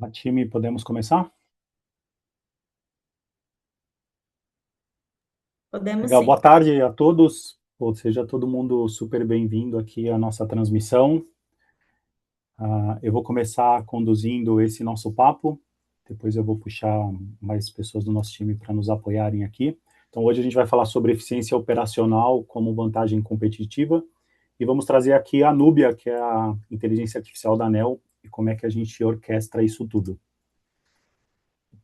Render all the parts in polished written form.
Time, podemos começar? Podemos Legal, boa sim. tarde a todos, ou seja, todo mundo super bem-vindo aqui à nossa transmissão. Eu vou começar conduzindo esse nosso papo, depois eu vou puxar mais pessoas do nosso time para nos apoiarem aqui. Então, hoje a gente vai falar sobre eficiência operacional como vantagem competitiva, e vamos trazer aqui a Núbia, que é a inteligência artificial da ANEL, e como é que a gente orquestra isso tudo.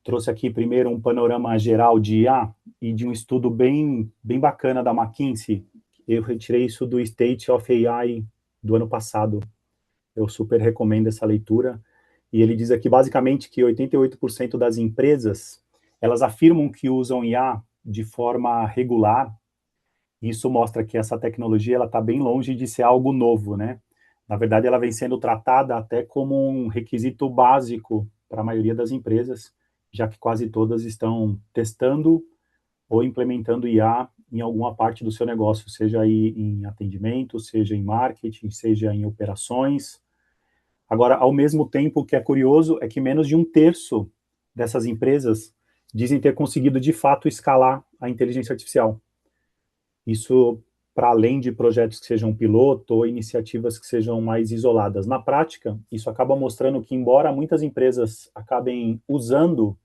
Trouxe aqui primeiro um panorama geral de IA e de um estudo bem bacana da McKinsey. Eu retirei isso do State of AI do ano passado. Eu super recomendo essa leitura. E ele diz aqui basicamente que 88% das empresas, elas afirmam que usam IA de forma regular. Isso mostra que essa tecnologia ela está bem longe de ser algo novo, né? Na verdade, ela vem sendo tratada até como um requisito básico para a maioria das empresas, já que quase todas estão testando ou implementando IA em alguma parte do seu negócio, seja aí em atendimento, seja em marketing, seja em operações. Agora, ao mesmo tempo, o que é curioso é que menos de um terço dessas empresas dizem ter conseguido de fato escalar a inteligência artificial. Isso para além de projetos que sejam piloto ou iniciativas que sejam mais isoladas. Na prática, isso acaba mostrando que, embora muitas empresas acabem usando,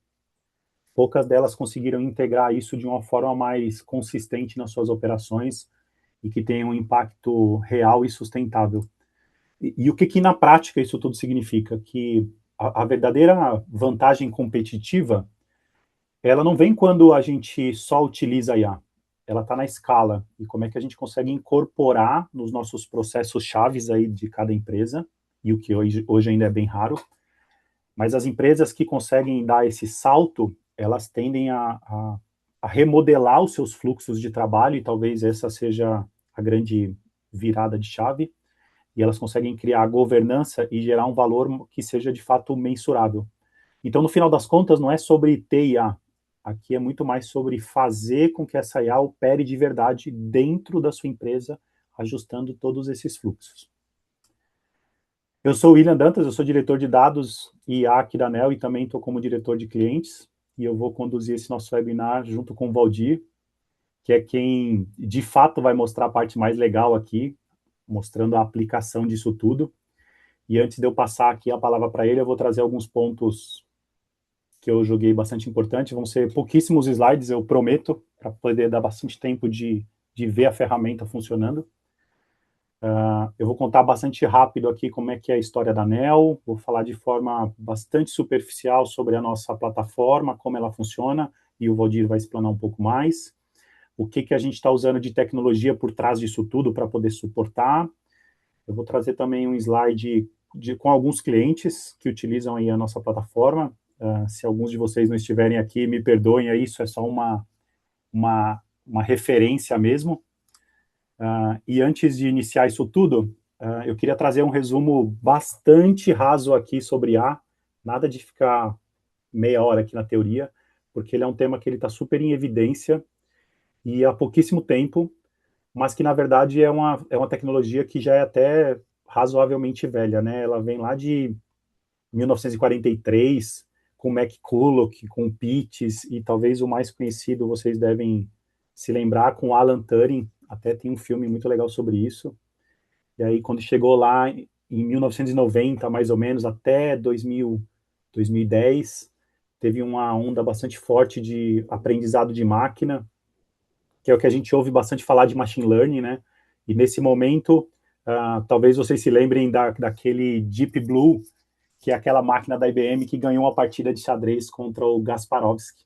poucas delas conseguiram integrar isso de uma forma mais consistente nas suas operações e que tenha um impacto real e sustentável. E o que na prática isso tudo significa? Que a verdadeira vantagem competitiva ela não vem quando a gente só utiliza a IA. Ela está na escala. E como é que a gente consegue incorporar nos nossos processos chaves aí de cada empresa, e o que hoje ainda é bem raro. Mas as empresas que conseguem dar esse salto, elas tendem a remodelar os seus fluxos de trabalho, e talvez essa seja a grande virada de chave, e elas conseguem criar governança e gerar um valor que seja de fato mensurável. Então, no final das contas, não é sobre ter IA. Aqui é muito mais sobre fazer com que essa IA opere de verdade dentro da sua empresa, ajustando todos esses fluxos. Eu sou o William Dantas, eu sou diretor de dados e IA aqui da ANEL e também estou como diretor de clientes. E eu vou conduzir esse nosso webinar junto com o Valdir, que é quem de fato vai mostrar a parte mais legal aqui, mostrando a aplicação disso tudo. E antes de eu passar aqui a palavra para ele, eu vou trazer alguns pontos que eu joguei bastante importante. Vão ser pouquíssimos slides, eu prometo, para poder dar bastante tempo de ver a ferramenta funcionando. Eu vou contar bastante rápido aqui como é que é a história da NEL, vou falar de forma bastante superficial sobre a nossa plataforma, como ela funciona, e o Valdir vai explanar um pouco mais. O que a gente está usando de tecnologia por trás disso tudo para poder suportar. Eu vou trazer também um slide com alguns clientes que utilizam aí a nossa plataforma. Se alguns de vocês não estiverem aqui, me perdoem aí, isso é só uma referência mesmo. E antes de iniciar isso tudo, eu queria trazer um resumo bastante raso aqui sobre A, nada de ficar meia hora aqui na teoria, porque ele é um tema que ele está super em evidência e há pouquíssimo tempo, mas que na verdade é uma tecnologia que já é até razoavelmente velha, né? Ela vem lá de 1943, com McCulloch, com Pitts, e talvez o mais conhecido vocês devem se lembrar com Alan Turing, até tem um filme muito legal sobre isso. E aí quando chegou lá em 1990, mais ou menos, até 2000, 2010, teve uma onda bastante forte de aprendizado de máquina, que é o que a gente ouve bastante falar de machine learning, né? E nesse momento, talvez vocês se lembrem daquele Deep Blue, que é aquela máquina da IBM que ganhou uma partida de xadrez contra o Kasparovski.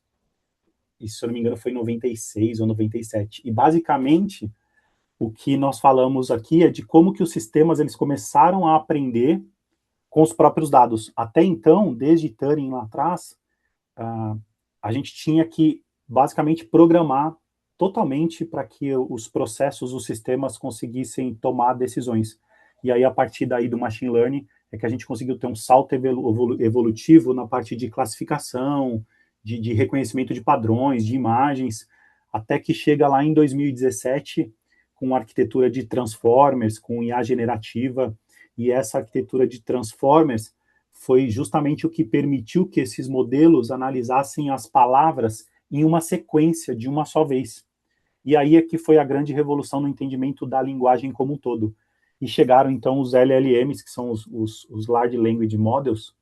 Isso, se eu não me engano, foi em 96 ou 97. E basicamente, o que nós falamos aqui é de como que os sistemas eles começaram a aprender com os próprios dados. Até então, desde Turing lá atrás, uh, a gente tinha que basicamente programar totalmente para que os processos, os sistemas conseguissem tomar decisões. E aí, a partir daí do machine learning, é que a gente conseguiu ter um salto evolutivo na parte de classificação, de reconhecimento de padrões, de imagens, até que chega lá em 2017 com arquitetura de transformers, com IA generativa, e essa arquitetura de transformers foi justamente o que permitiu que esses modelos analisassem as palavras em uma sequência de uma só vez. E aí é que foi a grande revolução no entendimento da linguagem como um todo. E chegaram, então, os LLMs, que são os Large Language Models,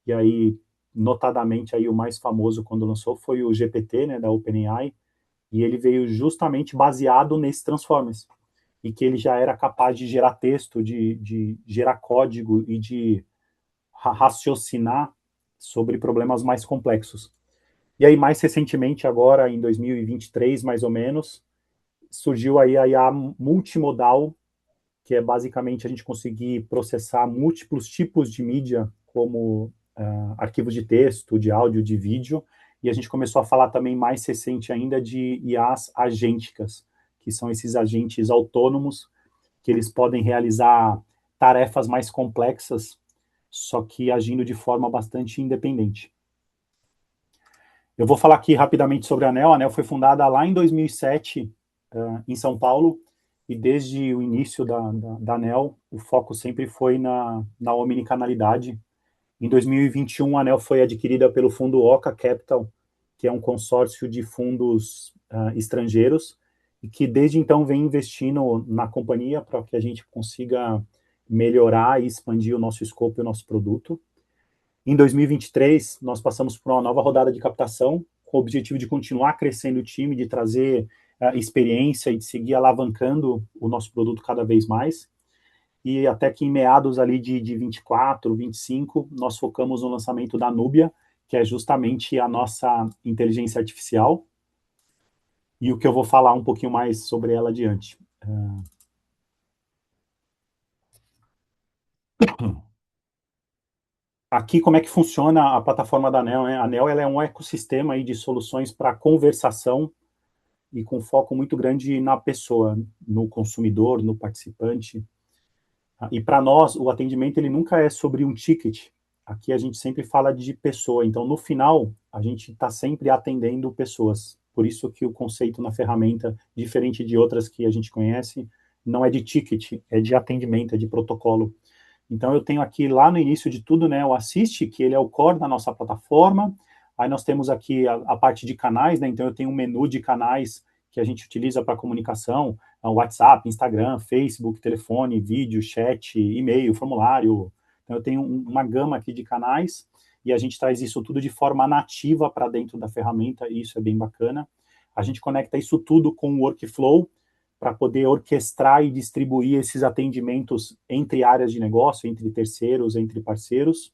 e aí, notadamente, aí, o mais famoso quando lançou foi o GPT, né, da OpenAI, e ele veio justamente baseado nesses Transformers, e que ele já era capaz de gerar texto, de gerar código e de raciocinar sobre problemas mais complexos. E aí, mais recentemente, agora, em 2023, mais ou menos, surgiu aí a IA multimodal, que é basicamente a gente conseguir processar múltiplos tipos de mídia, como arquivos de texto, de áudio, de vídeo, e a gente começou a falar também mais recente ainda de IAs agênticas, que são esses agentes autônomos, que eles podem realizar tarefas mais complexas, só que agindo de forma bastante independente. Eu vou falar aqui rapidamente sobre a ANEL. A ANEL foi fundada lá em 2007, em São Paulo, e desde o início da ANEL, o foco sempre foi na omnicanalidade. Em 2021, a ANEL foi adquirida pelo fundo Oca Capital, que é um consórcio de fundos estrangeiros, e que desde então vem investindo na companhia para que a gente consiga melhorar e expandir o nosso escopo e o nosso produto. Em 2023, nós passamos por uma nova rodada de captação, com o objetivo de continuar crescendo o time, de trazer experiência e de seguir alavancando o nosso produto cada vez mais. E até que em meados ali de 24, 25, nós focamos no lançamento da Núbia, que é justamente a nossa inteligência artificial, e o que eu vou falar um pouquinho mais sobre ela adiante. Aqui, como é que funciona a plataforma da ANEL, né? A ANEL ela é um ecossistema aí de soluções para conversação e com foco muito grande na pessoa, no consumidor, no participante. E para nós, o atendimento ele nunca é sobre um ticket. Aqui a gente sempre fala de pessoa. Então, no final, a gente está sempre atendendo pessoas. Por isso que o conceito na ferramenta, diferente de outras que a gente conhece, não é de ticket, é de atendimento, é de protocolo. Então, eu tenho aqui, lá no início de tudo, né, o Assist, que ele é o core da nossa plataforma. Aí nós temos aqui a parte de canais, né? Então, eu tenho um menu de canais que a gente utiliza para comunicação, WhatsApp, Instagram, Facebook, telefone, vídeo, chat, e-mail, formulário. Então, eu tenho uma gama aqui de canais e a gente traz isso tudo de forma nativa para dentro da ferramenta, e isso é bem bacana. A gente conecta isso tudo com o workflow, para poder orquestrar e distribuir esses atendimentos entre áreas de negócio, entre terceiros, entre parceiros,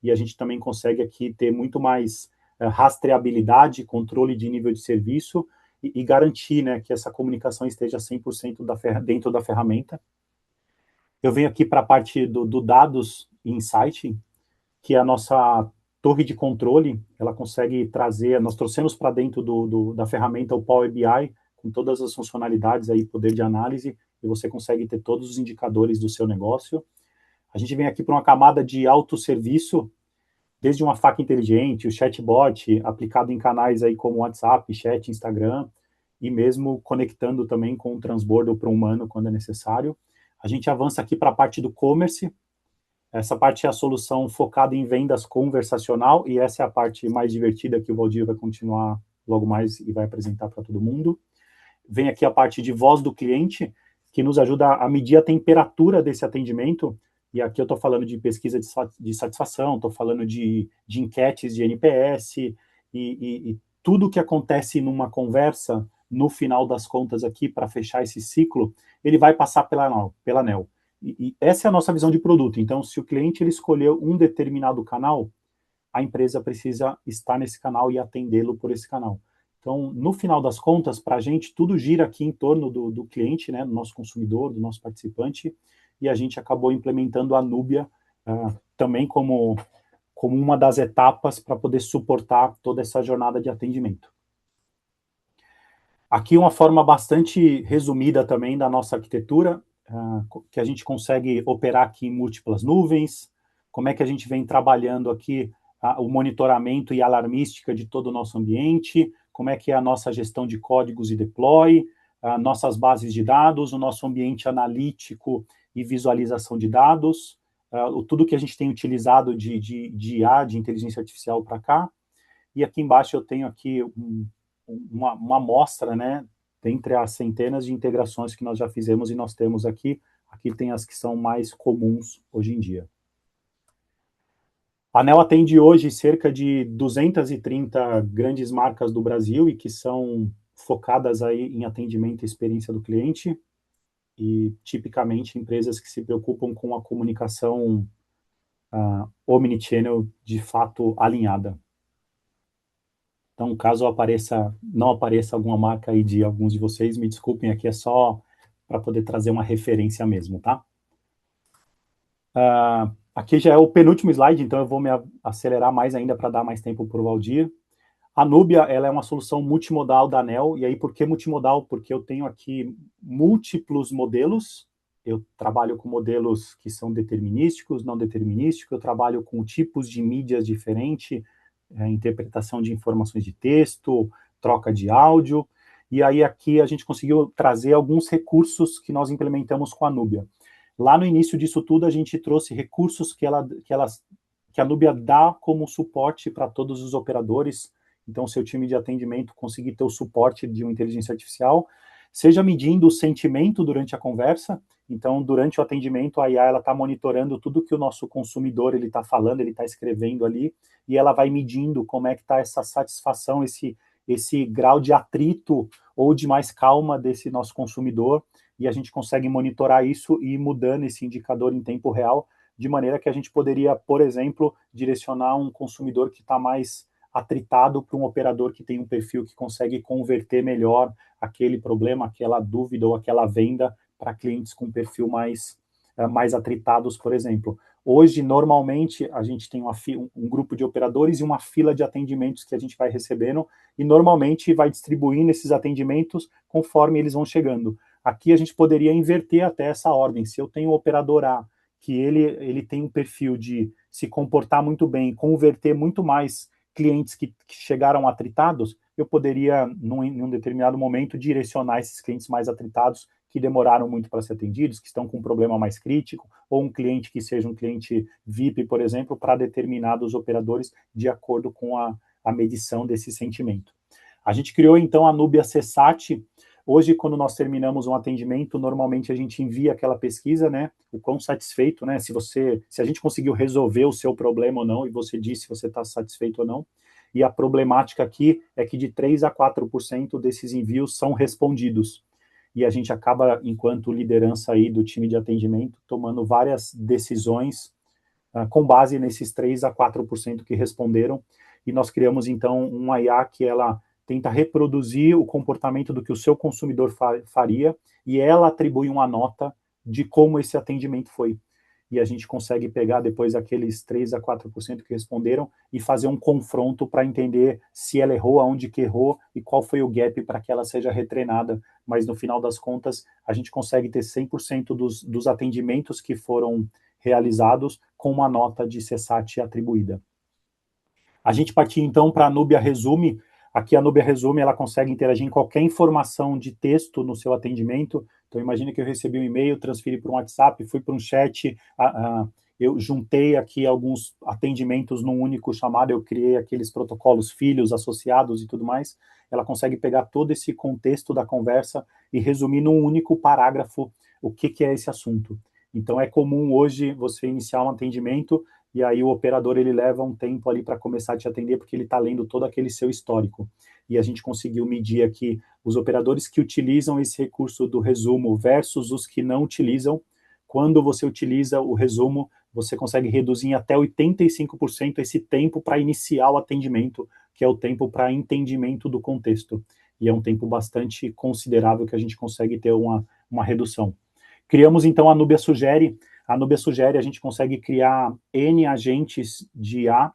e a gente também consegue aqui ter muito mais rastreabilidade, controle de nível de serviço e garantir, né, que essa comunicação esteja 100% dentro da ferramenta. Eu venho aqui para a parte do dados e insight, que é a nossa torre de controle, ela consegue trazer, nós trouxemos para dentro da ferramenta o Power BI, com todas as funcionalidades aí, poder de análise, e você consegue ter todos os indicadores do seu negócio. A gente vem aqui para uma camada de autosserviço, desde uma faca inteligente, o chatbot, aplicado em canais aí como WhatsApp, chat, Instagram, e mesmo conectando também com o transbordo para o humano quando é necessário. A gente avança aqui para a parte do commerce. Essa parte é a solução focada em vendas conversacional, e essa é a parte mais divertida que o Valdir vai continuar logo mais e vai apresentar para todo mundo. Vem aqui a parte de voz do cliente, que nos ajuda a medir a temperatura desse atendimento, e aqui eu estou falando de pesquisa de satisfação, estou falando de enquetes de NPS, e tudo que acontece numa conversa, no final das contas aqui, para fechar esse ciclo, ele vai passar pela ANEL. E essa é a nossa visão de produto. Então, se o cliente ele escolheu um determinado canal, a empresa precisa estar nesse canal e atendê-lo por esse canal. Então, no final das contas, para a gente, tudo gira aqui em torno do cliente, né, do nosso consumidor, do nosso participante, e a gente acabou implementando a Núbia também como uma das etapas para poder suportar toda essa jornada de atendimento. Aqui uma forma bastante resumida também da nossa arquitetura, que a gente consegue operar aqui em múltiplas nuvens, como é que a gente vem trabalhando aqui o monitoramento e alarmística de todo o nosso ambiente, como é que é a nossa gestão de códigos e deploy, nossas bases de dados, o nosso ambiente analítico e visualização de dados, tudo que a gente tem utilizado de IA, de inteligência artificial para cá, e aqui embaixo eu tenho aqui uma amostra, né, dentre as centenas de integrações que nós já fizemos e nós temos aqui. Aqui tem as que são mais comuns hoje em dia. A ANEEL atende hoje cerca de 230 grandes marcas do Brasil e que são focadas aí em atendimento e experiência do cliente, e tipicamente empresas que se preocupam com a comunicação omnichannel de fato alinhada. Então, caso não apareça alguma marca aí de alguns de vocês, me desculpem, aqui é só para poder trazer uma referência mesmo, tá? Aqui já é o penúltimo slide, então eu vou me acelerar mais ainda para dar mais tempo para o Valdir. A Núbia, ela é uma solução multimodal da ANEEL, e aí por que multimodal? Porque eu tenho aqui múltiplos modelos, eu trabalho com modelos que são determinísticos, não determinísticos, eu trabalho com tipos de mídias diferentes, interpretação de informações de texto, troca de áudio, e aí aqui a gente conseguiu trazer alguns recursos que nós implementamos com a Núbia. Lá no início disso tudo, a gente trouxe recursos que a Núbia dá como suporte para todos os operadores. Então, seu time de atendimento conseguir ter o suporte de uma inteligência artificial, seja medindo o sentimento durante a conversa. Então, durante o atendimento, a IA está monitorando tudo que o nosso consumidor ele está falando, ele está escrevendo ali, e ela vai medindo como é que está essa satisfação, esse grau de atrito ou de mais calma desse nosso consumidor, e a gente consegue monitorar isso e ir mudando esse indicador em tempo real, de maneira que a gente poderia, por exemplo, direcionar um consumidor que está mais atritado para um operador que tem um perfil que consegue converter melhor aquele problema, aquela dúvida ou aquela venda para clientes com perfil mais atritados, por exemplo. Hoje, normalmente, a gente tem um grupo de operadores e uma fila de atendimentos que a gente vai recebendo e normalmente vai distribuindo esses atendimentos conforme eles vão chegando. Aqui a gente poderia inverter até essa ordem. Se eu tenho o operador A, que ele tem um perfil de se comportar muito bem, converter muito mais clientes que chegaram atritados, eu poderia, num determinado momento, direcionar esses clientes mais atritados que demoraram muito para ser atendidos, que estão com um problema mais crítico, ou um cliente que seja um cliente VIP, por exemplo, para determinados operadores, de acordo com a medição desse sentimento. A gente criou, então, a Núbia CSAT. Hoje, quando nós terminamos um atendimento, normalmente a gente envia aquela pesquisa, né? O quão satisfeito, né? Se a gente conseguiu resolver o seu problema ou não, e você diz se você está satisfeito ou não. E a problemática aqui é que de 3 a 4% desses envios são respondidos. E a gente acaba, enquanto liderança aí do time de atendimento, tomando várias decisões com base nesses 3 a 4% que responderam. E nós criamos, então, uma IA que ela tenta reproduzir o comportamento do que o seu consumidor faria, e ela atribui uma nota de como esse atendimento foi. E a gente consegue pegar depois aqueles 3 a 4% que responderam e fazer um confronto para entender se ela errou, aonde que errou e qual foi o gap para que ela seja retreinada. Mas no final das contas, a gente consegue ter 100% dos atendimentos que foram realizados com uma nota de CSAT atribuída. A gente partiu então para a Núbia Resume. Aqui a Núbia Resume, ela consegue interagir em qualquer informação de texto no seu atendimento. Então, imagine que eu recebi um e-mail, transferi para um WhatsApp, fui para um chat, eu juntei aqui alguns atendimentos num único chamado, eu criei aqueles protocolos, filhos, associados e tudo mais. Ela consegue pegar todo esse contexto da conversa e resumir num único parágrafo o que é esse assunto. Então, é comum hoje você iniciar um atendimento e aí o operador ele leva um tempo ali para começar a te atender, porque ele está lendo todo aquele seu histórico. E a gente conseguiu medir aqui os operadores que utilizam esse recurso do resumo versus os que não utilizam. Quando você utiliza o resumo, você consegue reduzir em até 85% esse tempo para iniciar o atendimento, que é o tempo para entendimento do contexto. E é um tempo bastante considerável que a gente consegue ter uma redução. Criamos, então, a Núbia Sugere. A Núbia Sugere, a gente consegue criar N agentes de IA,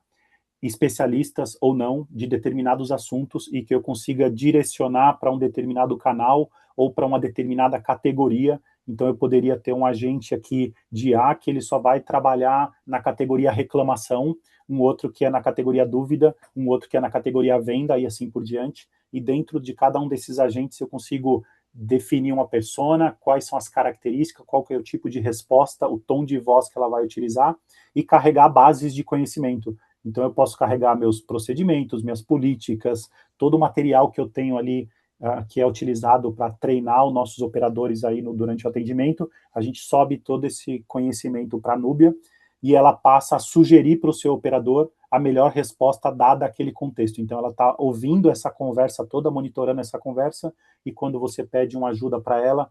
especialistas ou não, de determinados assuntos, e que eu consiga direcionar para um determinado canal ou para uma determinada categoria. Então, eu poderia ter um agente aqui de IA que ele só vai trabalhar na categoria reclamação, um outro que é na categoria dúvida, um outro que é na categoria venda, e assim por diante. E dentro de cada um desses agentes, eu consigo definir uma persona, quais são as características, qual que é o tipo de resposta, o tom de voz que ela vai utilizar, e carregar bases de conhecimento. Então, eu posso carregar meus procedimentos, minhas políticas, todo o material que eu tenho ali, que é utilizado para treinar os nossos operadores aí durante o atendimento, a gente sobe todo esse conhecimento para a Núbia, e ela passa a sugerir para o seu operador a melhor resposta dada aquele contexto. Então, ela está ouvindo essa conversa toda, monitorando essa conversa, e quando você pede uma ajuda para ela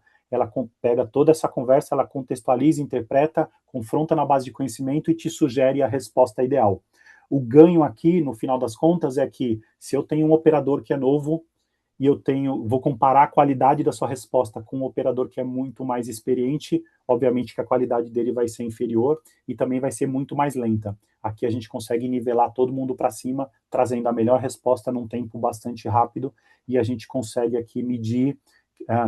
pega toda essa conversa, ela contextualiza, interpreta, confronta na base de conhecimento e te sugere a resposta ideal. O ganho aqui, no final das contas, é que se eu tenho um operador que é novo, e vou comparar a qualidade da sua resposta com um operador que é muito mais experiente, obviamente que a qualidade dele vai ser inferior e também vai ser muito mais lenta. Aqui a gente consegue nivelar todo mundo para cima, trazendo a melhor resposta num tempo bastante rápido, e a gente consegue aqui medir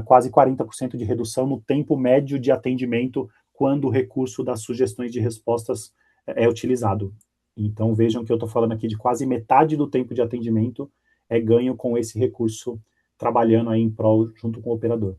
quase 40% de redução no tempo médio de atendimento quando o recurso das sugestões de respostas é utilizado. Então vejam que eu estou falando aqui de quase metade do tempo de atendimento é ganho com esse recurso, trabalhando aí em prol junto com o operador.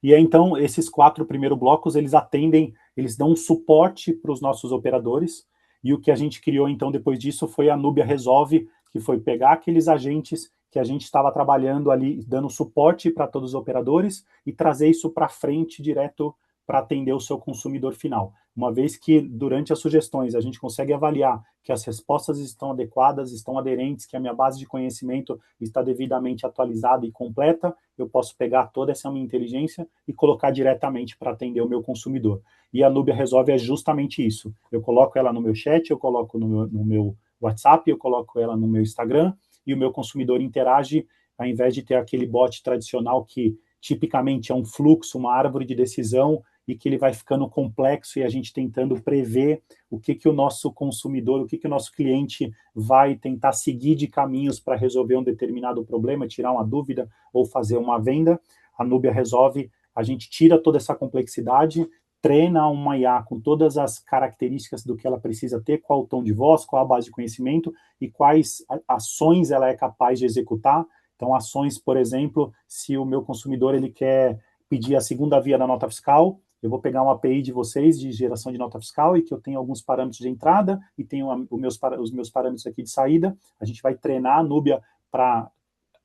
E aí, então, esses 4 primeiros blocos, eles dão um suporte para os nossos operadores, e o que a gente criou, então, depois disso, foi a Núbia Resolve, que foi pegar aqueles agentes que a gente estava trabalhando ali, dando suporte para todos os operadores, e trazer isso para frente, direto, para atender o seu consumidor final. Uma vez que, durante as sugestões, a gente consegue avaliar que as respostas estão adequadas, estão aderentes, que a minha base de conhecimento está devidamente atualizada e completa, eu posso pegar toda essa minha inteligência e colocar diretamente para atender o meu consumidor. E a Núbia Resolve é justamente isso. Eu coloco ela no meu chat, eu coloco no meu WhatsApp, eu coloco ela no meu Instagram, e o meu consumidor interage, ao invés de ter aquele bot tradicional que tipicamente é um fluxo, uma árvore de decisão, e que ele vai ficando complexo e a gente tentando prever o que o nosso consumidor, o que o nosso cliente vai tentar seguir de caminhos para resolver um determinado problema, tirar uma dúvida ou fazer uma venda. A Núbia Resolve, a gente tira toda essa complexidade, treina uma IA com todas as características do que ela precisa ter, qual o tom de voz, qual a base de conhecimento e quais ações ela é capaz de executar. Então, ações, por exemplo, se o meu consumidor ele quer pedir a segunda via da nota fiscal, eu vou pegar uma API de vocês de geração de nota fiscal e que eu tenho alguns parâmetros de entrada e tenho os meus parâmetros aqui de saída. A gente vai treinar a Núbia para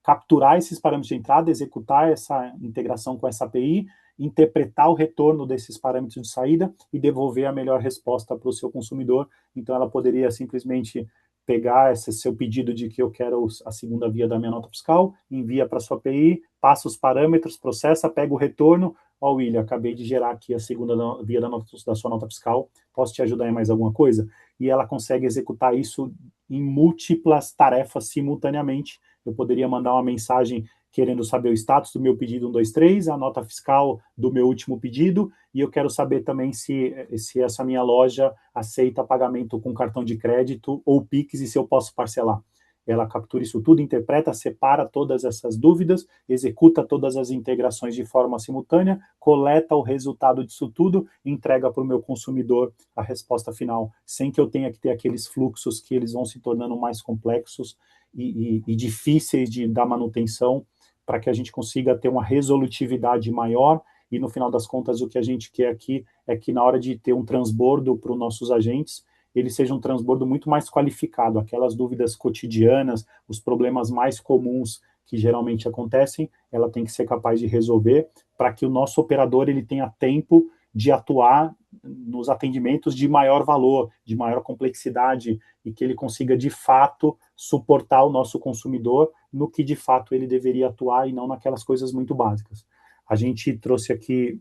capturar esses parâmetros de entrada, executar essa integração com essa API, interpretar o retorno desses parâmetros de saída e devolver a melhor resposta para o seu consumidor. Então, ela poderia simplesmente pegar esse seu pedido de que eu quero a segunda via da minha nota fiscal, envia para a sua API, passa os parâmetros, processa, pega o retorno. Ó, William, acabei de gerar aqui a segunda via da sua nota fiscal, posso te ajudar em mais alguma coisa? E ela consegue executar isso em múltiplas tarefas simultaneamente. Eu poderia mandar uma mensagem querendo saber o status do meu pedido 123, a nota fiscal do meu último pedido, e eu quero saber também se essa minha loja aceita pagamento com cartão de crédito ou Pix e se eu posso parcelar. Ela captura isso tudo, interpreta, separa todas essas dúvidas, executa todas as integrações de forma simultânea, coleta o resultado disso tudo e entrega para o meu consumidor a resposta final, sem que eu tenha que ter aqueles fluxos que eles vão se tornando mais complexos e difíceis de dar manutenção, para que a gente consiga ter uma resolutividade maior. E no final das contas, o que a gente quer aqui é que na hora de ter um transbordo para os nossos agentes, ele seja um transbordo muito mais qualificado, aquelas dúvidas cotidianas, os problemas mais comuns que geralmente acontecem, ela tem que ser capaz de resolver para que o nosso operador ele tenha tempo de atuar nos atendimentos de maior valor, de maior complexidade, e que ele consiga, de fato, suportar o nosso consumidor no que, de fato, ele deveria atuar e não naquelas coisas muito básicas. A gente trouxe aqui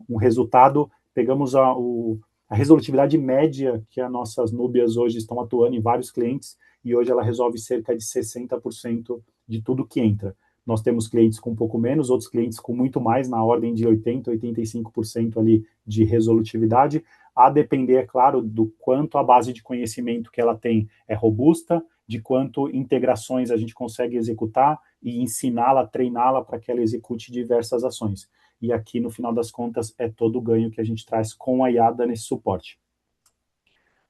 um resultado, pegamos a resolutividade média que as nossas Núbias hoje estão atuando em vários clientes, e hoje ela resolve cerca de 60% de tudo que entra. Nós temos clientes com um pouco menos, outros clientes com muito mais, na ordem de 80%, 85% ali de resolutividade, a depender, é claro, do quanto a base de conhecimento que ela tem é robusta, de quanto integrações a gente consegue executar e ensiná-la, treiná-la para que ela execute diversas ações. E aqui, no final das contas, é todo o ganho que a gente traz com a IADA nesse suporte.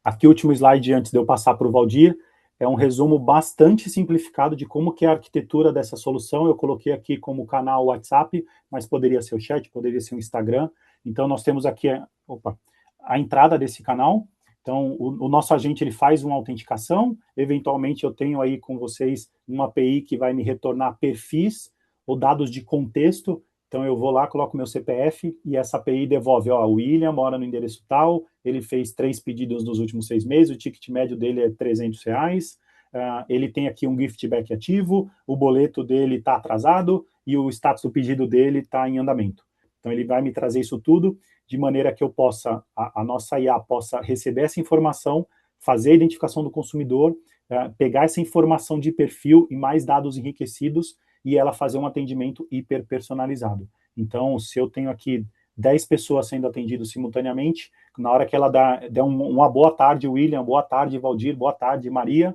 Aqui, o último slide, antes de eu passar para o Valdir, é um resumo bastante simplificado de como que é a arquitetura dessa solução. Eu coloquei aqui como canal WhatsApp, mas poderia ser o chat, poderia ser o Instagram. Então, nós temos aqui a entrada desse canal. Então, o nosso agente ele faz uma autenticação. Eventualmente, eu tenho aí com vocês uma API que vai me retornar perfis ou dados de contexto. Então, eu vou lá, coloco meu CPF e essa API devolve, ó, o William mora no endereço tal, ele fez 3 pedidos nos últimos 6 meses, o ticket médio dele é R$ 300, ele tem aqui um gift back ativo, o boleto dele está atrasado e o status do pedido dele está em andamento. Então, ele vai me trazer isso tudo de maneira que eu possa, a nossa IA possa receber essa informação, fazer a identificação do consumidor, pegar essa informação de perfil e mais dados enriquecidos e ela fazer um atendimento hiper personalizado. Então, se eu tenho aqui 10 pessoas sendo atendidas simultaneamente, na hora que ela der uma boa tarde, William, boa tarde, Valdir, boa tarde, Maria,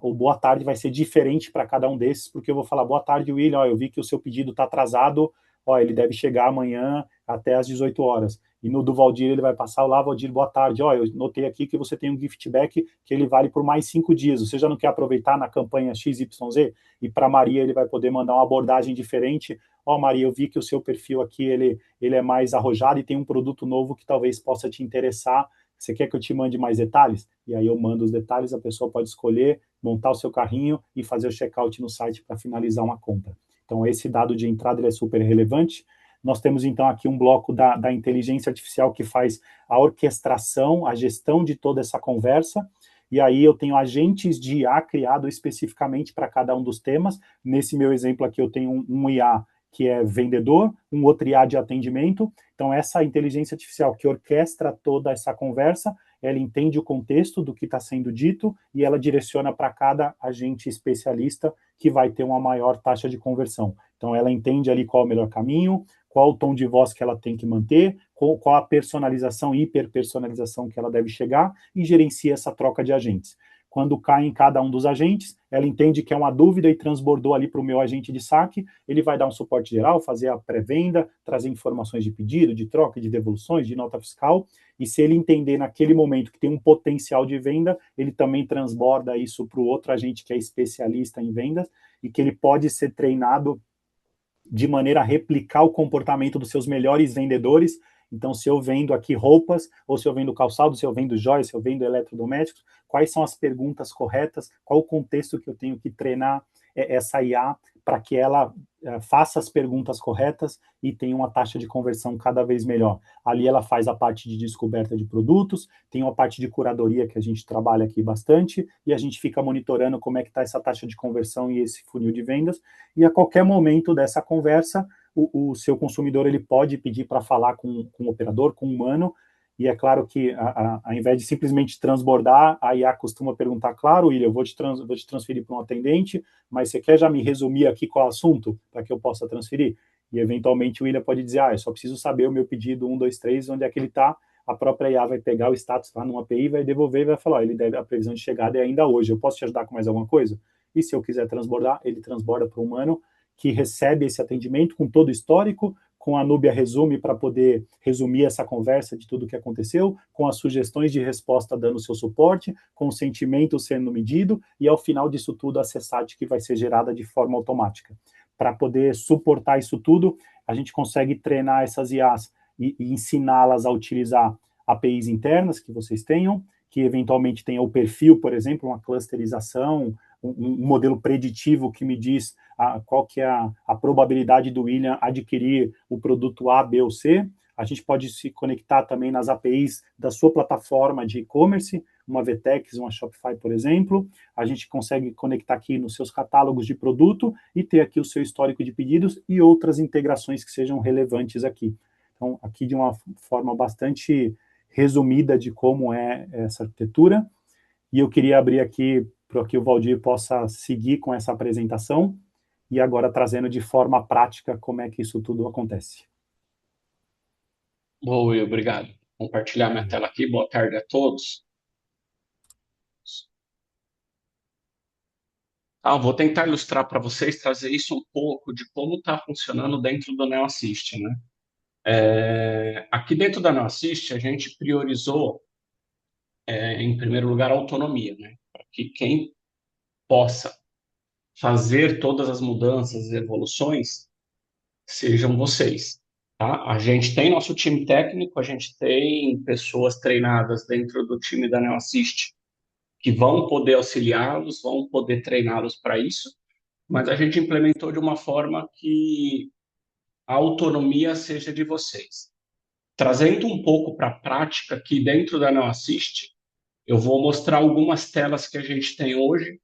o boa tarde vai ser diferente para cada um desses, porque eu vou falar, boa tarde, William, ó, eu vi que o seu pedido está atrasado, ó, ele deve chegar amanhã até às 18 horas. E no do Valdir ele vai passar, olá, Valdir, boa tarde, ó, eu notei aqui que você tem um gift back que ele vale por mais 5 dias, você já não quer aproveitar na campanha XYZ? E para Maria ele vai poder mandar uma abordagem diferente, ó, Maria, eu vi que o seu perfil aqui, ele é mais arrojado e tem um produto novo que talvez possa te interessar, você quer que eu te mande mais detalhes? E aí eu mando os detalhes, a pessoa pode escolher, montar o seu carrinho e fazer o checkout no site para finalizar uma compra. Então, esse dado de entrada ele é super relevante. Nós temos, então, aqui um bloco da inteligência artificial que faz a orquestração, a gestão de toda essa conversa. E aí eu tenho agentes de IA criado especificamente para cada um dos temas. Nesse meu exemplo aqui, eu tenho um IA que é vendedor, um outro IA de atendimento. Então, essa inteligência artificial que orquestra toda essa conversa, ela entende o contexto do que está sendo dito e ela direciona para cada agente especialista que vai ter uma maior taxa de conversão. Então, ela entende ali qual é o melhor caminho, qual o tom de voz que ela tem que manter, qual a personalização, hiperpersonalização que ela deve chegar e gerencia essa troca de agentes. Quando cai em cada um dos agentes, ela entende que é uma dúvida e transbordou ali para o meu agente de saque, ele vai dar um suporte geral, fazer a pré-venda, trazer informações de pedido, de troca, de devoluções, de nota fiscal, e se ele entender naquele momento que tem um potencial de venda, ele também transborda isso para o outro agente que é especialista em vendas e que ele pode ser treinado de maneira a replicar o comportamento dos seus melhores vendedores. Então, se eu vendo aqui roupas, ou se eu vendo calçado, se eu vendo joias, se eu vendo eletrodomésticos, quais são as perguntas corretas, qual o contexto que eu tenho que treinar essa IA para que ela faça as perguntas corretas e tenha uma taxa de conversão cada vez melhor. Ali ela faz a parte de descoberta de produtos, tem uma parte de curadoria que a gente trabalha aqui bastante, e a gente fica monitorando como é que está essa taxa de conversão e esse funil de vendas, e a qualquer momento dessa conversa, o seu consumidor ele pode pedir para falar com o operador, com o humano, e é claro que, ao invés de simplesmente transbordar, a IA costuma perguntar, claro, William, eu vou te transferir para um atendente, mas você quer já me resumir aqui qual é o assunto, para que eu possa transferir? E, eventualmente, o William pode dizer, eu só preciso saber o meu pedido 1, 2, 3, onde é que ele está, a própria IA vai pegar o status lá numa API, vai devolver e vai falar, a previsão de chegada é ainda hoje, eu posso te ajudar com mais alguma coisa? E se eu quiser transbordar, ele transborda para o humano, que recebe esse atendimento com todo o histórico, com a Nubia Resume para poder resumir essa conversa de tudo o que aconteceu, com as sugestões de resposta dando seu suporte, com o sentimento sendo medido e, ao final disso tudo, a CSAT que vai ser gerada de forma automática. Para poder suportar isso tudo, a gente consegue treinar essas IAs e ensiná-las a utilizar APIs internas que vocês tenham, que eventualmente tenha o perfil, por exemplo, uma clusterização, um modelo preditivo que me diz qual que é a probabilidade do William adquirir o produto A, B ou C. A gente pode se conectar também nas APIs da sua plataforma de e-commerce, uma VTEX, uma Shopify, por exemplo. A gente consegue conectar aqui nos seus catálogos de produto e ter aqui o seu histórico de pedidos e outras integrações que sejam relevantes aqui. Então, aqui de uma forma bastante resumida de como é essa arquitetura. E eu queria abrir aqui para que o Valdir possa seguir com essa apresentação e agora trazendo de forma prática como é que isso tudo acontece. Boa, Will, obrigado. Vou compartilhar minha tela aqui. Boa tarde a todos. Vou tentar ilustrar para vocês, trazer isso um pouco de como está funcionando dentro do NeoAssist, né? Aqui dentro da NeoAssist, a gente priorizou, em primeiro lugar, a autonomia, né? Para que quem possa fazer todas as mudanças e evoluções sejam vocês, tá? A gente tem nosso time técnico, a gente tem pessoas treinadas dentro do time da NeoAssist que vão poder auxiliá-los, vão poder treiná-los para isso, mas a gente implementou de uma forma que a autonomia seja de vocês. Trazendo um pouco para a prática aqui dentro da NeoAssist, eu vou mostrar algumas telas que a gente tem hoje,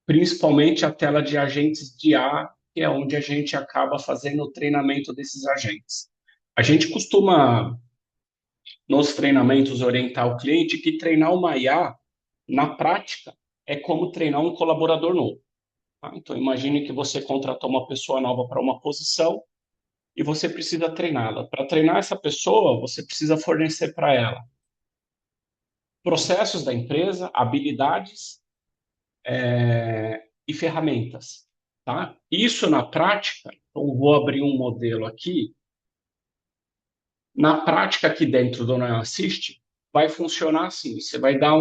principalmente a tela de agentes de IA, que é onde a gente acaba fazendo o treinamento desses agentes. A gente costuma, nos treinamentos, orientar o cliente que treinar uma IA, na prática, é como treinar um colaborador novo. Tá? Então, imagine que você contratou uma pessoa nova para uma posição e você precisa treiná-la. Para treinar essa pessoa, você precisa fornecer para ela processos da empresa, habilidades e ferramentas. Tá? Isso na prática, então vou abrir um modelo aqui. Na prática, aqui dentro do NeoAssist, vai funcionar assim: você vai dar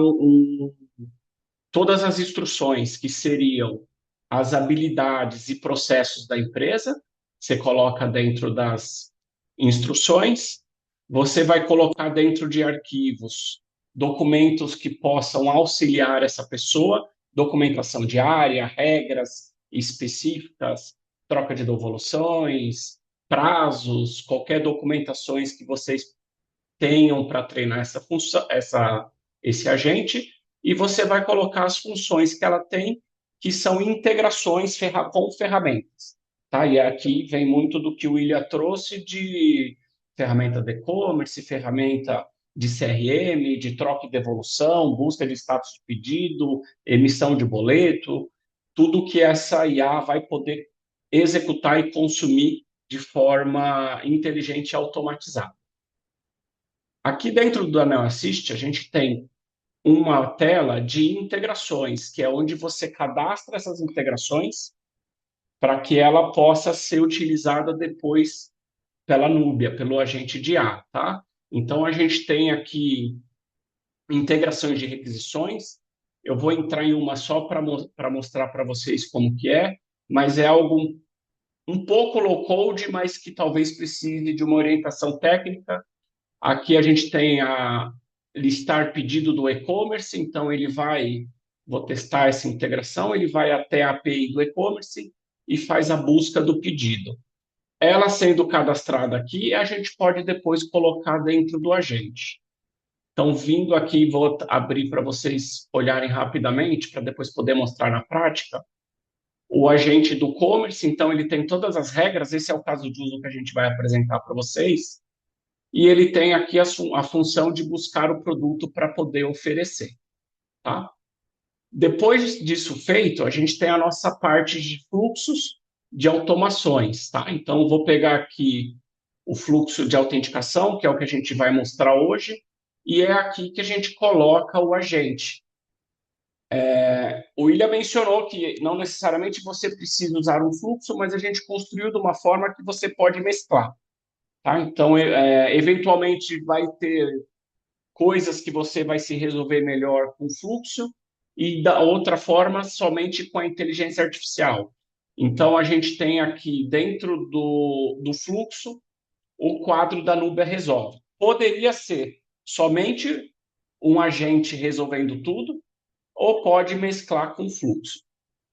todas as instruções que seriam as habilidades e processos da empresa, você coloca dentro das instruções, você vai colocar dentro de arquivos documentos que possam auxiliar essa pessoa, documentação diária, regras específicas, troca de devoluções, prazos, qualquer documentações que vocês tenham para treinar essa função, esse agente, e você vai colocar as funções que ela tem, que são integrações com ferramentas. Tá? E aqui vem muito do que o William trouxe de ferramenta de e-commerce, ferramenta de CRM, de troca e devolução, busca de status de pedido, emissão de boleto, tudo que essa IA vai poder executar e consumir de forma inteligente e automatizada. Aqui dentro do Anel Assist, a gente tem uma tela de integrações, que é onde você cadastra essas integrações para que ela possa ser utilizada depois pela Núbia, pelo agente de IA, tá? Então, a gente tem aqui integrações de requisições. Eu vou entrar em uma só para mostrar para vocês como que é, mas é algo um pouco low-code, mas que talvez precise de uma orientação técnica. Aqui a gente tem a listar pedido do e-commerce, então vou testar essa integração, ele vai até a API do e-commerce e faz a busca do pedido. Ela sendo cadastrada aqui, a gente pode depois colocar dentro do agente. Então, vindo aqui, vou abrir para vocês olharem rapidamente, para depois poder mostrar na prática. O agente do e-commerce, então, ele tem todas as regras, esse é o caso de uso que a gente vai apresentar para vocês. E ele tem aqui a função de buscar o produto para poder oferecer. Tá? Depois disso feito, a gente tem a nossa parte de fluxos de automações. Tá? Então, vou pegar aqui o fluxo de autenticação, que é o que a gente vai mostrar hoje, e é aqui que a gente coloca o agente. O William mencionou que não necessariamente você precisa usar um fluxo, mas a gente construiu de uma forma que você pode mesclar. Tá? Então, eventualmente, vai ter coisas que você vai se resolver melhor com fluxo e, da outra forma, somente com a inteligência artificial. Então, a gente tem aqui, dentro do fluxo, o quadro da Nubia Resolve. Poderia ser somente um agente resolvendo tudo, ou pode mesclar com fluxo.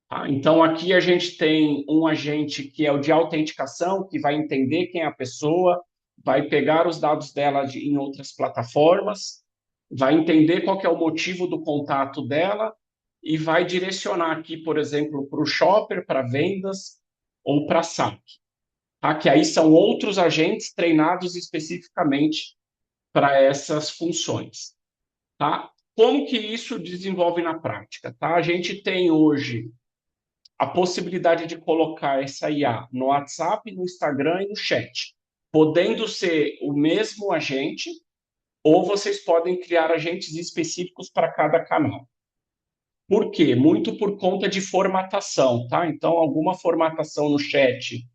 Tá? Então, aqui a gente tem um agente que é o de autenticação, que vai entender quem é a pessoa, vai pegar os dados dela em outras plataformas, vai entender qual que é o motivo do contato dela e vai direcionar aqui, por exemplo, para o shopper, para vendas ou para saque. Tá? Que aí são outros agentes treinados especificamente para essas funções. Tá? Como que isso desenvolve na prática? Tá? A gente tem hoje a possibilidade de colocar essa IA no WhatsApp, no Instagram e no chat, podendo ser o mesmo agente, ou vocês podem criar agentes específicos para cada canal. Por quê? Muito por conta de formatação, tá? Então, alguma formatação no chat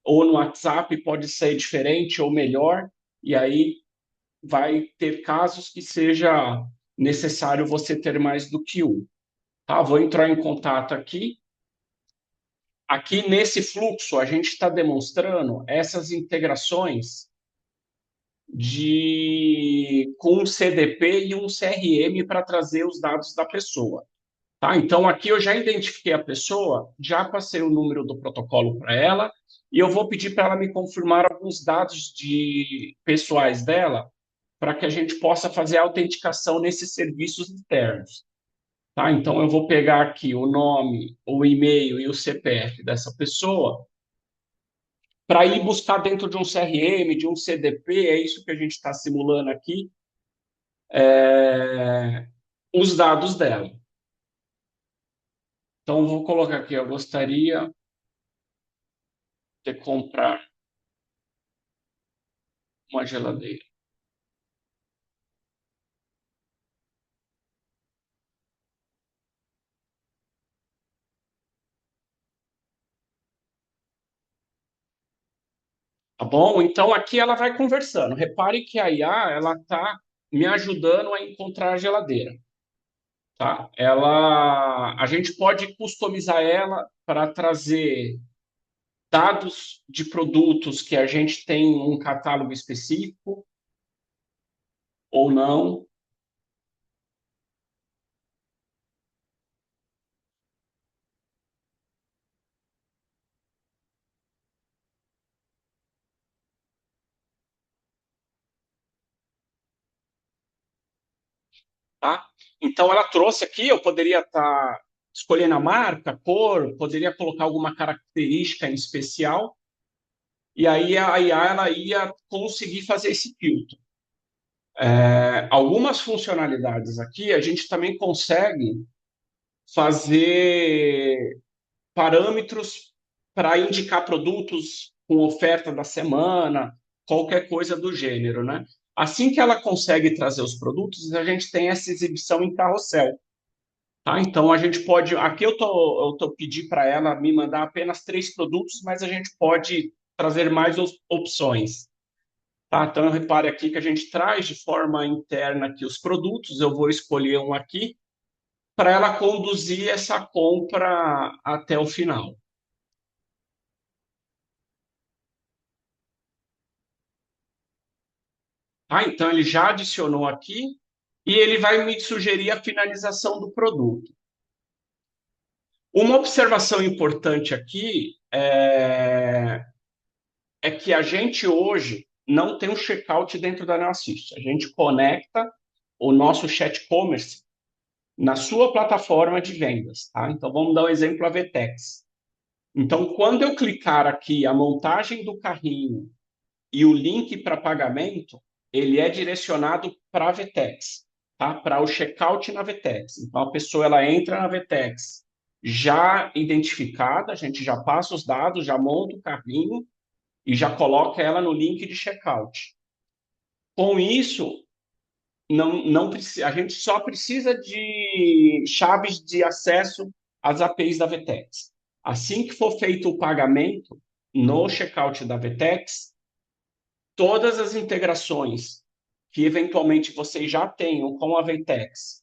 ou no WhatsApp pode ser diferente ou melhor, e aí vai ter casos que seja necessário você ter mais do que um. Tá? Vou entrar em contato aqui. Aqui nesse fluxo, a gente está demonstrando essas integrações com um CDP e um CRM para trazer os dados da pessoa. Tá? Então, aqui eu já identifiquei a pessoa, já passei o número do protocolo para ela, e eu vou pedir para ela me confirmar alguns dados pessoais dela, para que a gente possa fazer a autenticação nesses serviços internos. Tá? Então, eu vou pegar aqui o nome, o e-mail e o CPF dessa pessoa, para ir buscar dentro de um CRM, de um CDP, é isso que a gente está simulando aqui, os dados dela. Então, vou colocar aqui, eu gostaria de comprar uma geladeira. Tá bom? Então, aqui ela vai conversando. Repare que a IA, ela está me ajudando a encontrar a geladeira. Tá? A gente pode customizar ela para trazer dados de produtos que a gente tem um catálogo específico ou não. Tá? Então, ela trouxe aqui, eu poderia estar escolhendo a marca, a cor, poderia colocar alguma característica em especial, e aí a IA ela ia conseguir fazer esse filtro. Algumas funcionalidades aqui a gente também consegue fazer parâmetros para indicar produtos com oferta da semana, qualquer coisa do gênero, né? Assim que ela consegue trazer os produtos, a gente tem essa exibição em carrossel. Tá? Então a gente pode. Aqui eu tô pedindo para ela me mandar apenas 3 produtos, mas a gente pode trazer mais opções. Tá? Então repare aqui que a gente traz de forma interna aqui os produtos. Eu vou escolher um aqui para ela conduzir essa compra até o final. Tá? Então ele já adicionou aqui e ele vai me sugerir a finalização do produto. Uma observação importante aqui é que a gente hoje não tem um checkout dentro da NeoAssist. A gente conecta o nosso chat commerce na sua plataforma de vendas. Tá? Então, vamos dar um exemplo, a VTEX. Então, quando eu clicar aqui a montagem do carrinho e o link para pagamento, ele é direcionado para a VTEX, tá? Para o checkout na VTEX. Então, a pessoa ela entra na VTEX já identificada, a gente já passa os dados, já monta o carrinho, e já coloca ela no link de checkout. Com isso, não precisa, a gente só precisa de chaves de acesso às APIs da VTEX. Assim que for feito o pagamento no checkout da VTEX, todas as integrações que eventualmente vocês já tenham com a VTEX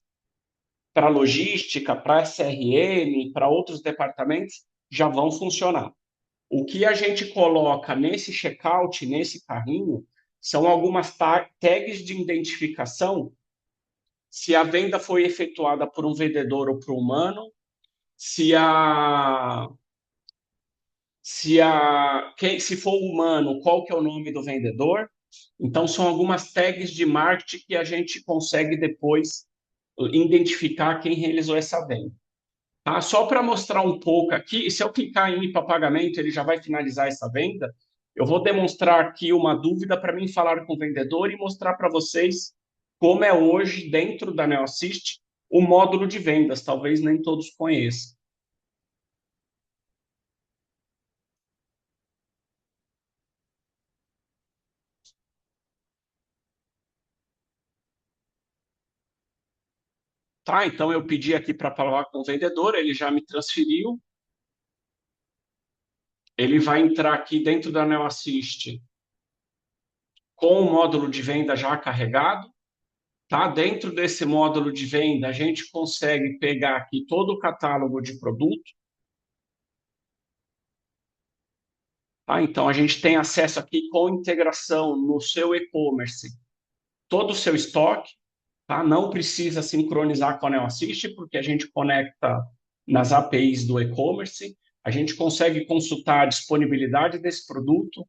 para logística, para SRM, para outros departamentos, já vão funcionar. O que a gente coloca nesse checkout, nesse carrinho, são algumas tags de identificação se a venda foi efetuada por um vendedor ou por um humano, se a se for humano, qual que é o nome do vendedor. Então são algumas tags de marketing que a gente consegue depois identificar quem realizou essa venda. Tá? Só para mostrar um pouco aqui, se eu clicar em ir para pagamento, ele já vai finalizar essa venda. Eu vou demonstrar aqui uma dúvida para mim falar com o vendedor e mostrar para vocês como é hoje, dentro da NeoAssist, o módulo de vendas. Talvez nem todos conheçam. Tá, então eu pedi aqui para falar com o vendedor, ele já me transferiu. Ele vai entrar aqui dentro da NeoAssist com o módulo de venda já carregado. tá? Dentro desse módulo de venda, a gente consegue pegar aqui todo o catálogo de produto, tá? Então, a gente tem acesso aqui com integração no seu e-commerce, todo o seu estoque, tá? Não precisa sincronizar com a NeoAssist, porque a gente conecta nas APIs do e-commerce, a gente consegue consultar a disponibilidade desse produto.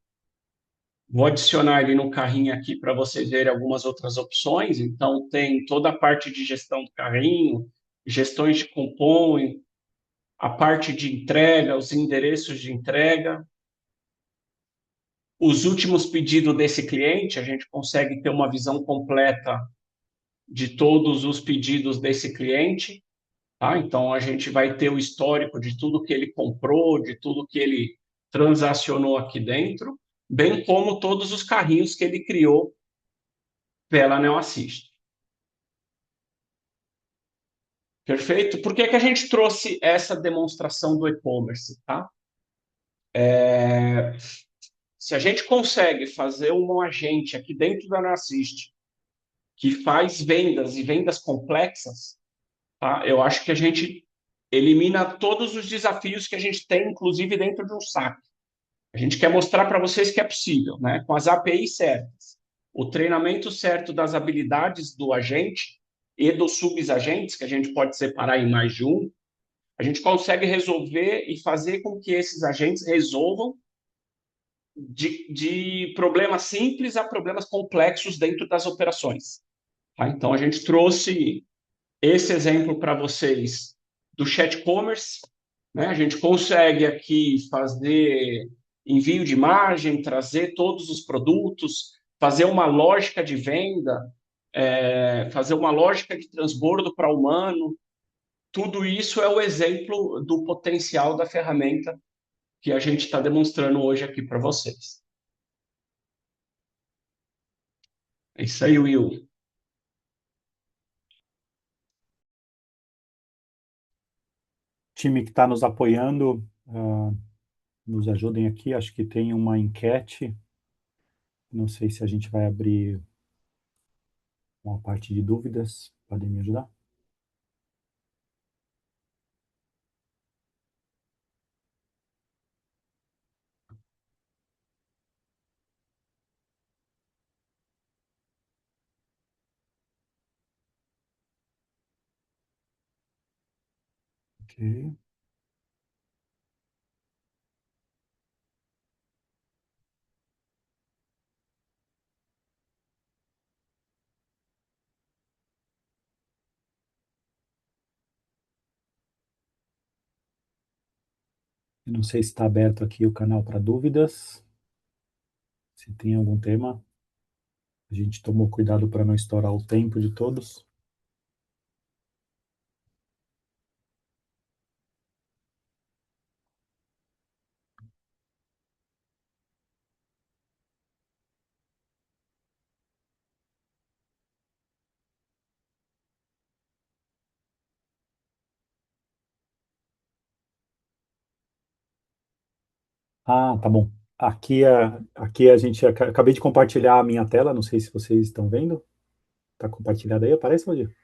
Vou adicionar ele no carrinho aqui para vocês verem algumas outras opções. Então, tem toda a parte de gestão do carrinho, gestões de cupom, a parte de entrega, os endereços de entrega. Os últimos pedidos desse cliente, a gente consegue ter uma visão completa de todos os pedidos desse cliente. Tá? Então, a gente vai ter o histórico de tudo que ele comprou, de tudo que ele transacionou aqui dentro, bem como todos os carrinhos que ele criou pela NeoAssist. Perfeito? Por que que a gente trouxe essa demonstração do e-commerce? Tá? Se a gente consegue fazer um agente aqui dentro da NeoAssist que faz vendas e vendas complexas, tá? Eu acho que a gente elimina todos os desafios que a gente tem, inclusive dentro de um saque. A gente quer mostrar para vocês que é possível, né? Com as APIs certas, o treinamento certo das habilidades do agente e dos subagentes, que a gente pode separar em mais de um, a gente consegue resolver e fazer com que esses agentes resolvam de problemas simples a problemas complexos dentro das operações. Tá? Então, a gente trouxe esse exemplo para vocês do chat commerce, né? A gente consegue aqui fazer envio de imagem, trazer todos os produtos, fazer uma lógica de venda, fazer uma lógica de transbordo para humano. Tudo isso é o exemplo do potencial da ferramenta que a gente está demonstrando hoje aqui para vocês. É isso aí, Will. Time que está nos apoiando, nos ajudem aqui. Acho que tem uma enquete. Não sei se a gente vai abrir uma parte de dúvidas. Podem me ajudar? Ok. Eu não sei se está aberto aqui o canal para dúvidas. Se tem algum tema. A gente tomou cuidado para não estourar o tempo de todos. Ah, tá bom. Aqui a gente acabei de compartilhar a minha tela, não sei se vocês estão vendo. Está compartilhado aí, aparece, Valdir?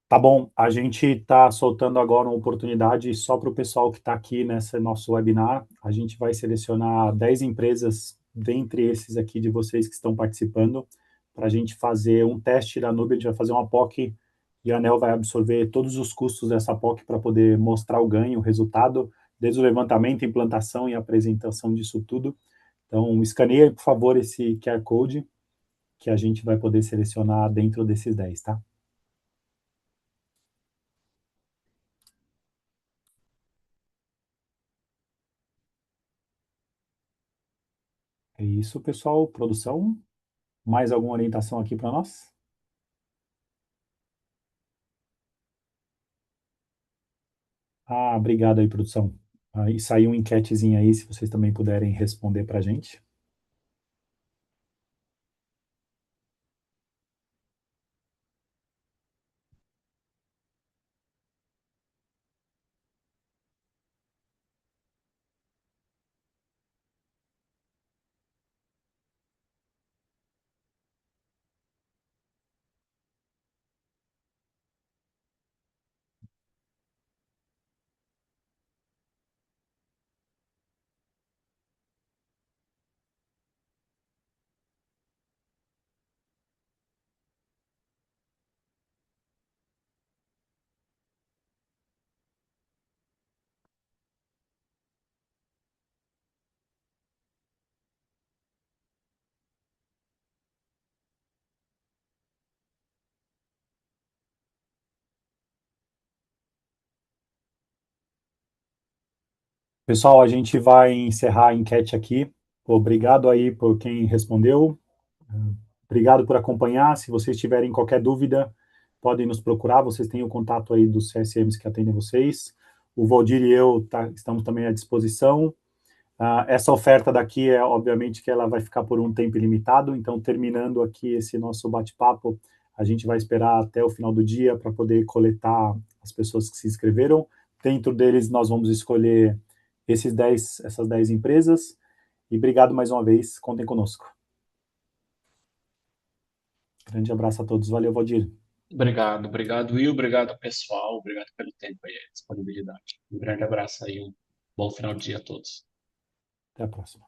Tá bom, a gente está soltando agora uma oportunidade só para o pessoal que está aqui nesse nosso webinar. A gente vai selecionar 10 empresas dentre esses aqui de vocês que estão participando para a gente fazer um teste da Nube. A gente vai fazer uma POC e a ANEL vai absorver todos os custos dessa POC para poder mostrar o ganho, o resultado, desde o levantamento, implantação e apresentação disso tudo. Então, escaneie, por favor, esse QR Code que a gente vai poder selecionar dentro desses 10, tá? É isso, pessoal. Produção, mais alguma orientação aqui para nós? Ah, obrigado aí, produção. Aí saiu uma enquetezinha aí, se vocês também puderem responder para a gente. Pessoal, a gente vai encerrar a enquete aqui. Obrigado aí por quem respondeu. Obrigado por acompanhar. Se vocês tiverem qualquer dúvida, podem nos procurar. Vocês têm o contato aí dos CSMs que atendem vocês. O Valdir e eu estamos também à disposição. Essa oferta daqui é, obviamente, que ela vai ficar por um tempo ilimitado. Então, terminando aqui esse nosso bate-papo, a gente vai esperar até o final do dia para poder coletar as pessoas que se inscreveram. Dentro deles, nós vamos escolher essas 10 empresas. E obrigado mais uma vez. Contem conosco. Grande abraço a todos. Valeu, Valdir. Obrigado, obrigado, Will, obrigado, pessoal, obrigado pelo tempo e a disponibilidade. Um grande abraço aí, um bom final de dia a todos. Até a próxima.